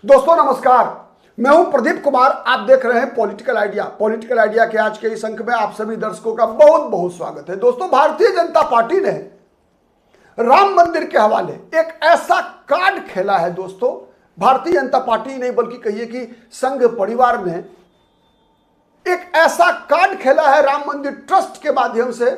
दोस्तों नमस्कार, मैं हूं प्रदीप कुमार। आप देख रहे हैं पॉलिटिकल आइडिया। पॉलिटिकल आइडिया के आज के इस अंक में आप सभी दर्शकों का बहुत बहुत स्वागत है। दोस्तों, भारतीय जनता पार्टी ने राम मंदिर के हवाले एक ऐसा कार्ड खेला है। दोस्तों, भारतीय जनता पार्टी नहीं बल्कि कहिए कि संघ परिवार ने एक ऐसा कार्ड खेला है राम मंदिर ट्रस्ट के माध्यम से,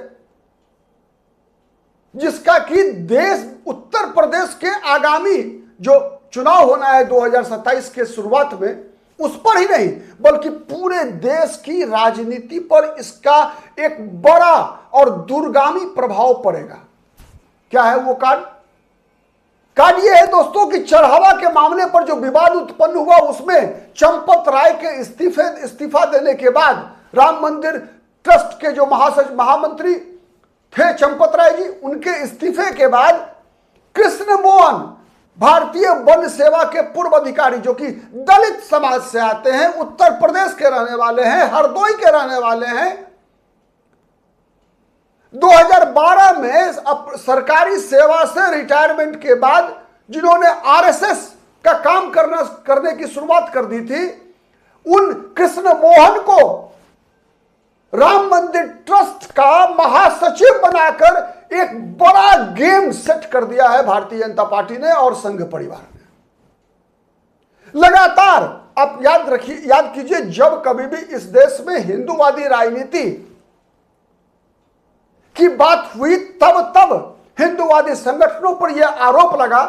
जिसका कि देश उत्तर प्रदेश के आगामी जो चुनाव होना है 2027 के शुरुआत में, उस पर ही नहीं बल्कि पूरे देश की राजनीति पर इसका एक बड़ा और दूरगामी प्रभाव पड़ेगा। क्या है वो कार्ड? कार्ड ये है दोस्तों कि चढ़ावा के मामले पर जो विवाद उत्पन्न हुआ, उसमें चंपत राय के इस्तीफा देने के बाद राम मंदिर ट्रस्ट के जो महामंत्री थे चंपत राय जी, उनके इस्तीफे के बाद कृष्ण मोहन, भारतीय वन सेवा के पूर्व अधिकारी जो कि दलित समाज से आते हैं, उत्तर प्रदेश के रहने वाले हैं, हरदोई के रहने वाले हैं, 2012 में सरकारी सेवा से रिटायरमेंट के बाद जिन्होंने आरएसएस का काम करने की शुरुआत कर दी थी, उन कृष्ण मोहन को राम मंदिर ट्रस्ट का महासचिव बनाकर एक बड़ा गेम सेट कर दिया है भारतीय जनता पार्टी ने और संघ परिवार ने। लगातार आप याद कीजिए, जब कभी भी इस देश में हिंदूवादी राजनीति की बात हुई, तब हिंदूवादी संगठनों पर यह आरोप लगा,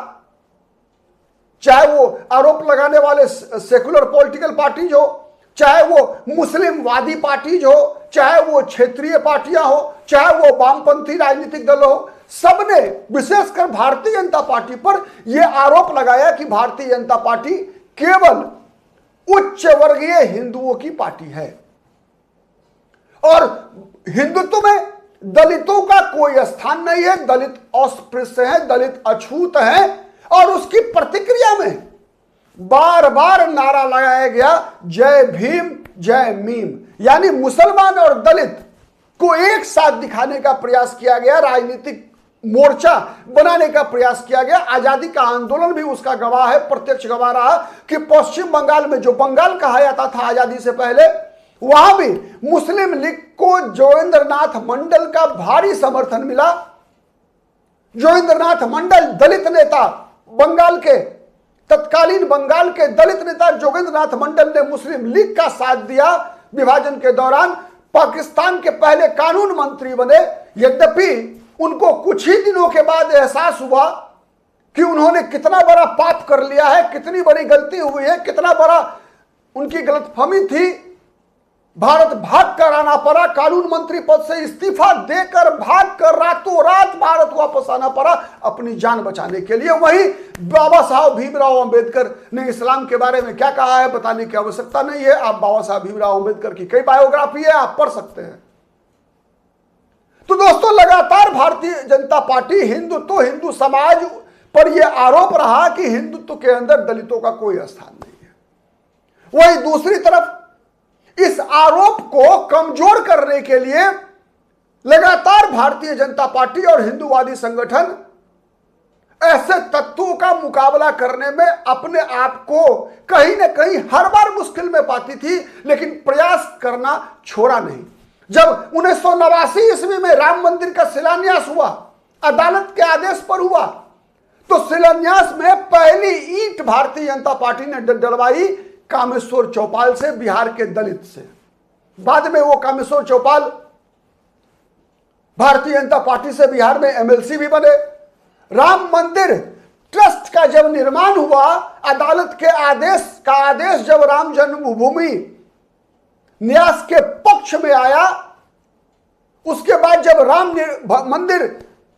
चाहे वो आरोप लगाने वाले सेकुलर पॉलिटिकल पार्टीज हो, चाहे वो मुस्लिमवादी पार्टीज हो, चाहे वो क्षेत्रीय पार्टियां हो, चाहे वो वामपंथी राजनीतिक दल हो, सबने विशेषकर भारतीय जनता पार्टी पर यह आरोप लगाया कि भारतीय जनता पार्टी केवल उच्च वर्गीय हिंदुओं की पार्टी है और हिंदुत्व में दलितों का कोई स्थान नहीं है, दलित अस्पृश्य है, दलित अछूत है। और उसकी प्रतिक्रिया में बार बार नारा लगाया गया, जय भीम जय मीम, यानी मुसलमान और दलित को एक साथ दिखाने का प्रयास किया गया, राजनीतिक मोर्चा बनाने का प्रयास किया गया। आजादी का आंदोलन भी उसका गवाह है, प्रत्यक्ष गवाह रहा कि पश्चिम बंगाल में, जो बंगाल कहा जाता था आजादी से पहले, वहां भी मुस्लिम लीग को जोगेंद्रनाथ मंडल का भारी समर्थन मिला। जोगेंद्रनाथ मंडल दलित नेता, बंगाल के तत्कालीन बंगाल के दलित नेता जोगेंद्रनाथ मंडल ने मुस्लिम लीग का साथ दिया विभाजन के दौरान। पाकिस्तान के पहले कानून मंत्री बने, यद्यपि उनको कुछ ही दिनों के बाद एहसास हुआ कि उन्होंने कितना बड़ा पाप कर लिया है, कितनी बड़ी गलती हुई है, कितना बड़ा उनकी गलतफहमी थी। भारत भाग कर आना पड़ा, कानून मंत्री पद से इस्तीफा देकर भागकर रातों रात भारत वापस आना पड़ा अपनी जान बचाने के लिए। वहीं बाबा साहब भीमराव अंबेडकर ने इस्लाम के बारे में क्या कहा है बताने की आवश्यकता नहीं है। आप बाबा साहब भीमराव अंबेडकर की कई बायोग्राफी है, आप पढ़ सकते हैं। तो दोस्तों, लगातार भारतीय जनता पार्टी हिंदू समाज पर यह आरोप रहा कि हिंदुत्व के अंदर दलितों का कोई स्थान नहीं है। वहीं दूसरी तरफ इस आरोप को कमजोर करने के लिए लगातार भारतीय जनता पार्टी और हिंदूवादी संगठन ऐसे तत्वों का मुकाबला करने में अपने आप को कहीं ना कहीं हर बार मुश्किल में पाती थी, लेकिन प्रयास करना छोड़ा नहीं। जब 1989 ईस्वी में राम मंदिर का शिलान्यास हुआ, अदालत के आदेश पर हुआ, तो शिलान्यास में पहली ईंट भारतीय जनता पार्टी ने डलवाई कामेश्वर चौपाल से, बिहार के दलित से। बाद में वो कामेश्वर चौपाल भारतीय जनता पार्टी से बिहार में एमएलसी भी बने। राम मंदिर ट्रस्ट का जब निर्माण हुआ, अदालत के आदेश जब राम जन्मभूमि न्यास के पक्ष में आया, उसके बाद जब राम मंदिर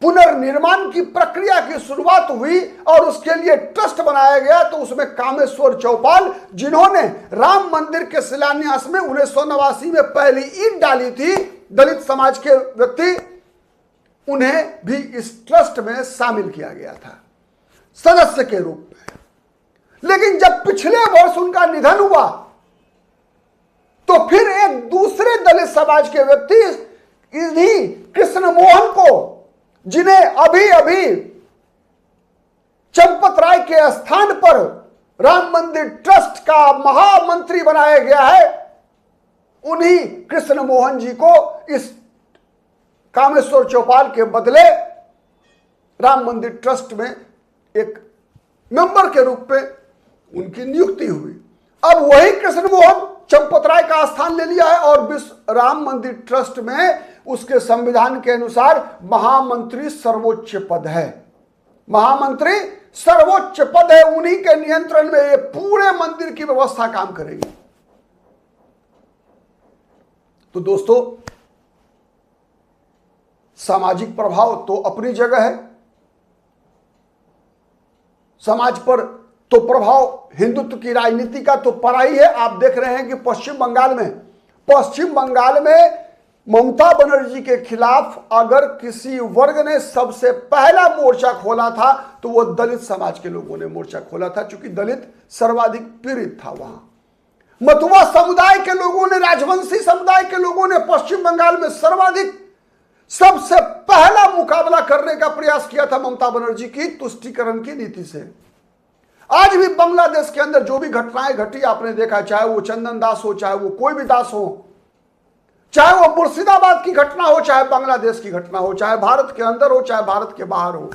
पुनर्निर्माण की प्रक्रिया की शुरुआत हुई और उसके लिए ट्रस्ट बनाया गया, तो उसमें कामेश्वर चौपाल, जिन्होंने राम मंदिर के शिलान्यास में 1989 में पहली ईंट डाली थी, दलित समाज के व्यक्ति, उन्हें भी इस ट्रस्ट में शामिल किया गया था सदस्य के रूप में। लेकिन जब पिछले वर्ष उनका निधन हुआ, तो फिर एक दूसरे दलित समाज के व्यक्ति इन्हीं कृष्ण मोहन को, जिन्हें अभी अभी चंपत राय के स्थान पर राम मंदिर ट्रस्ट का महामंत्री बनाया गया है, उन्हीं कृष्ण मोहन जी को इस कामेश्वर चौपाल के बदले राम मंदिर ट्रस्ट में एक मेंबर के रूप में उनकी नियुक्ति हुई। अब वही कृष्ण मोहन चंपत राय का स्थान ले लिया है और विश्व राम मंदिर ट्रस्ट में उसके संविधान के अनुसार महामंत्री सर्वोच्च पद है। महामंत्री सर्वोच्च पद है, उन्हीं के नियंत्रण में ये पूरे मंदिर की व्यवस्था काम करेगी। तो दोस्तों, सामाजिक प्रभाव तो अपनी जगह है, समाज पर तो प्रभाव हिंदुत्व की राजनीति का तो पड़ा ही है। आप देख रहे हैं कि पश्चिम बंगाल में ममता बनर्जी के खिलाफ अगर किसी वर्ग ने सबसे पहला मोर्चा खोला था तो वो दलित समाज के लोगों ने मोर्चा खोला था, क्योंकि दलित सर्वाधिक पीड़ित था। वहां मतुआ समुदाय के लोगों ने, राजवंशी समुदाय के लोगों ने पश्चिम बंगाल में सर्वाधिक सबसे पहला मुकाबला करने का प्रयास किया था ममता बनर्जी की तुष्टीकरण की नीति से। आज भी बांग्लादेश के अंदर जो भी घटनाएं घटी आपने देखा, चाहे वो चंदन दास हो, चाहे वो कोई भी दास हो, चाहे वो मुर्शिदाबाद की घटना हो, चाहे बांग्लादेश की घटना हो, चाहे भारत के अंदर हो, चाहे भारत के बाहर हो,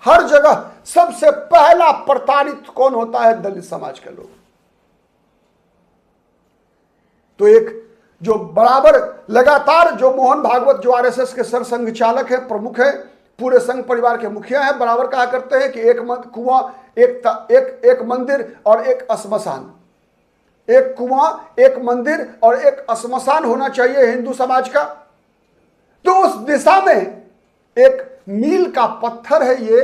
हर जगह सबसे पहला प्रताड़ित कौन होता है? दलित समाज के लोग। तो एक जो बराबर लगातार जो मोहन भागवत, जो आरएसएस के सरसंघ चालक है, प्रमुख है, पूरे संघ परिवार के मुखिया हैं, बराबर कहा करते हैं कि एक कुआं, एक मंदिर और एक श्मशान, एक कुआं, एक मंदिर और एक श्मशान होना चाहिए हिंदू समाज का। तो उस दिशा में एक मील का पत्थर है ये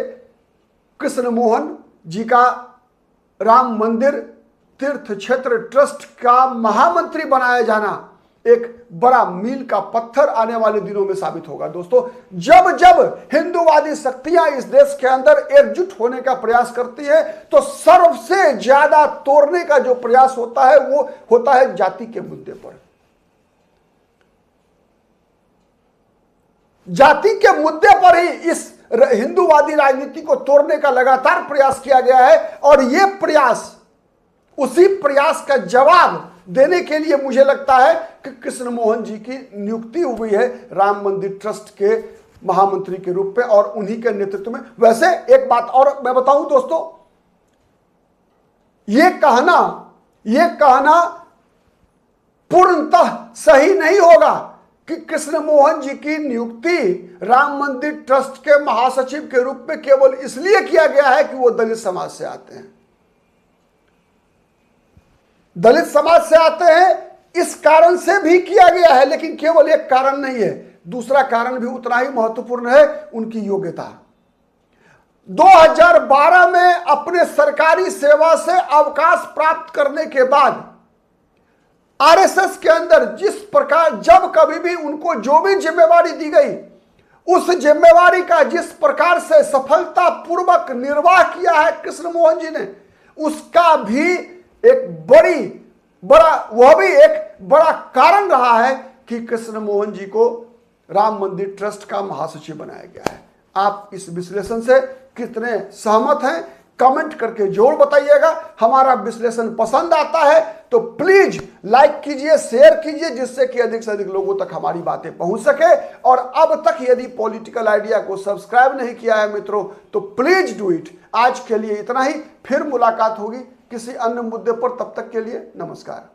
कृष्ण मोहन जी का राम मंदिर तीर्थ क्षेत्र ट्रस्ट का महामंत्री बनाया जाना एक बड़ा मील का पत्थर आने वाले दिनों में साबित होगा। दोस्तों, जब जब हिंदूवादी शक्तियां इस देश के अंदर एकजुट होने का प्रयास करती है तो सबसे ज्यादा तोड़ने का जो प्रयास होता है वो होता है जाति के मुद्दे पर। जाति के मुद्दे पर ही इस हिंदूवादी राजनीति को तोड़ने का लगातार प्रयास किया गया है और यह प्रयास, उसी प्रयास का जवाब देने के लिए मुझे लगता है कि कृष्ण मोहन जी की नियुक्ति हुई है राम मंदिर ट्रस्ट के महामंत्री के रूप में और उन्हीं के नेतृत्व में। वैसे एक बात और मैं बताऊं दोस्तों, यह कहना पूर्णतः सही नहीं होगा कि कृष्ण मोहन जी की नियुक्ति राम मंदिर ट्रस्ट के महासचिव के रूप में केवल इसलिए किया गया है कि वो दलित समाज से आते हैं। दलित समाज से आते हैं इस कारण से भी किया गया है, लेकिन केवल एक कारण नहीं है, दूसरा कारण भी उतना ही महत्वपूर्ण है, उनकी योग्यता। 2012 में अपने सरकारी सेवा से अवकाश प्राप्त करने के बाद आरएसएस के अंदर जिस प्रकार जब कभी भी उनको जो भी जिम्मेवारी दी गई, उस जिम्मेवारी का जिस प्रकार से सफलतापूर्वक निर्वाह किया है कृष्ण मोहन जी ने, उसका भी एक वह भी एक बड़ा कारण रहा है कि कृष्ण मोहन जी को राम मंदिर ट्रस्ट का महासचिव बनाया गया है। आप इस विश्लेषण से कितने सहमत हैं कमेंट करके जरूर बताइएगा। हमारा विश्लेषण पसंद आता है तो प्लीज लाइक कीजिए, शेयर कीजिए, जिससे कि अधिक से अधिक लोगों तक हमारी बातें पहुंच सके। और अब तक यदि पॉलिटिकल आइडिया को सब्सक्राइब नहीं किया है मित्रों तो प्लीज डू इट। आज के लिए इतना ही, फिर मुलाकात होगी किसी अन्य मुद्दे पर, तब तक के लिए नमस्कार।